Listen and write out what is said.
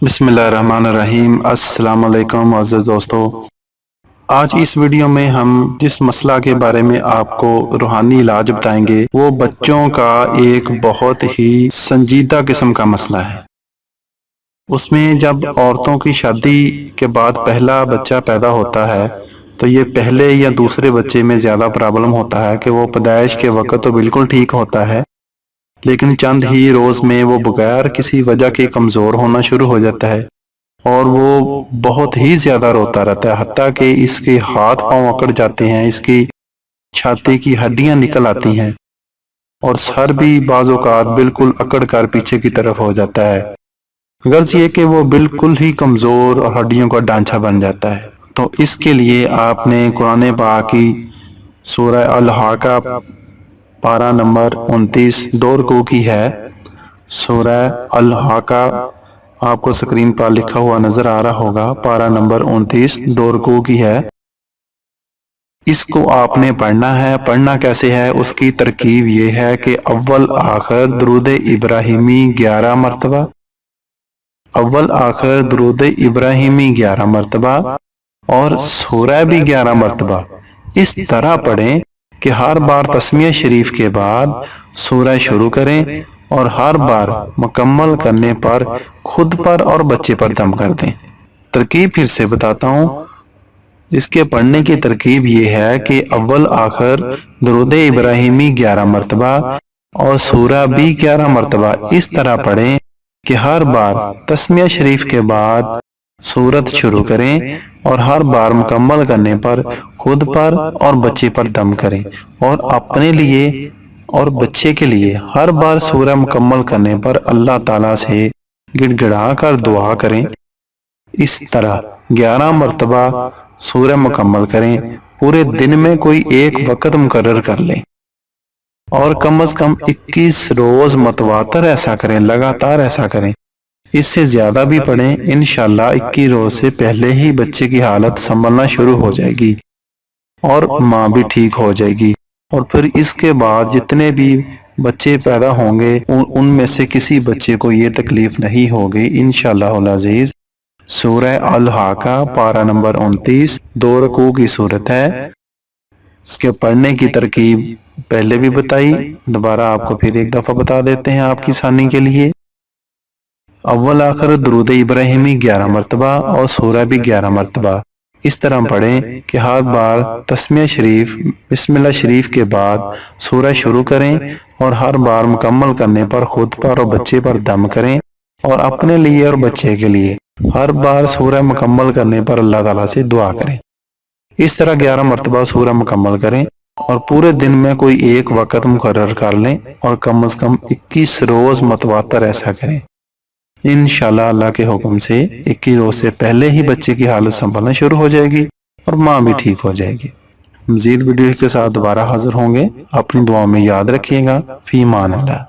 बिस्मिल्लाहिर्रहमानिर्रहीम। अस्सलाम वालेकुम अज़ीज़ दोस्तों, आज इस वीडियो में हम जिस मसला के बारे में आपको रूहानी इलाज बताएंगे वो बच्चों का एक बहुत ही संजीदा किस्म का मसला है। उसमें जब औरतों की शादी के बाद पहला बच्चा पैदा होता है तो ये पहले या दूसरे बच्चे में ज़्यादा प्रॉब्लम होता है कि वो पैदाइश के वक्त तो बिल्कुल ठीक होता है, लेकिन चंद ही रोज़ में वो बगैर किसी वजह के कमज़ोर होना शुरू हो जाता है और वो बहुत ही ज़्यादा रोता रहता है, हत्ता कि इसके हाथ पांव अकड़ जाते हैं, इसकी छाती की हड्डियां निकल आती हैं और सर भी बाज़ औक़ात बिल्कुल अकड़ कर पीछे की तरफ हो जाता है। गर्ज ये कि वो बिल्कुल ही कमज़ोर और हड्डियों का ढांचा बन जाता है। तो इसके लिए आपने कुरान पाक की सूरह अल-हाक़ा पारा नंबर 29 दो रुकू की है। सूरह अल-हाक़ा आपको स्क्रीन पर लिखा हुआ नजर आ रहा होगा, पारा नंबर 29 दो रुकू की है। इसको आपने पढ़ना है। पढ़ना कैसे है, उसकी तरकीब ये है कि अव्वल आखिर दुरूद इब्राहिमी 11 मरतबा, अव्वल आखिर दुरूद इब्राहिमी 11 मरतबा और सूरह भी 11 मरतबा इस तरह पढ़ें कि हर बार तस्मीह शरीफ के बाद सूरह शुरू करें और हर बार मुकम्मल करने पर खुद पर और बच्चे पर दम कर दें। तरकीब फिर से बताता हूँ। इसके पढ़ने की तरकीब ये है कि अव्वल आखिर दुरूद इब्राहिमी 11 मरतबा और सूरह भी 11 मरतबा इस तरह पढ़ें कि हर बार तस्मीह शरीफ के बाद सूरत शुरू करें और हर बार मुकम्मल करने पर खुद पर और बच्चे पर दम करें और अपने लिए और बच्चे के लिए हर बार सूरह मुकम्मल करने पर अल्लाह ताला से गिड़गिड़ा कर दुआ करें। इस तरह 11 मरतबा सूरह मुकम्मल करें। पूरे दिन में कोई एक वक्त मुकर्रर कर लें और कम से कम 21 रोज मतवातर ऐसा करें, लगातार ऐसा करें। इससे ज्यादा भी पढ़ें, इंशाल्लाह 21 रोज से पहले ही बच्चे की हालत संभलना शुरू हो जाएगी और माँ भी ठीक हो जाएगी। और फिर इसके बाद जितने भी बच्चे पैदा होंगे उनमें से किसी बच्चे को ये तकलीफ नहीं होगी इंशाअल्लाह अज़ीज़। सूरह अल-हाक़ा पारा नंबर 29 दो रुकू की सूरत है। इसके पढ़ने की तरकीब पहले भी बताई, दोबारा आपको फिर एक दफा बता देते हैं आपकी आसानी के लिए। अव्वल आखिर दुरूद इब्राहिमी 11 मरतबा और सूरह भी 11 मरतबा इस तरह पढ़ें कि हर बार तस्मीह शरीफ बिस्मिल्लाह शरीफ के बाद सूरह शुरू करें और हर बार मुकम्मल करने पर खुद पर और बच्चे पर दम करें और अपने लिए और बच्चे के लिए हर बार सूरह मुकम्मल करने पर अल्लाह ताला से दुआ करें। इस तरह 11 मरतबा सूरह मुकम्मल करें और पूरे दिन में कोई एक वक्त मुकर्रर कर लें और कम से कम 21 रोज मतवातर ऐसा करें। इंशाल्लाह अल्लाह के हुक्म से 21 रोज से पहले ही बच्चे की हालत संभलना शुरू हो जाएगी और माँ भी ठीक हो जाएगी। मज़ीद वीडियो के साथ दोबारा हाजिर होंगे। अपनी दुआओं में याद रखिएगा। फी मान अल्लाह।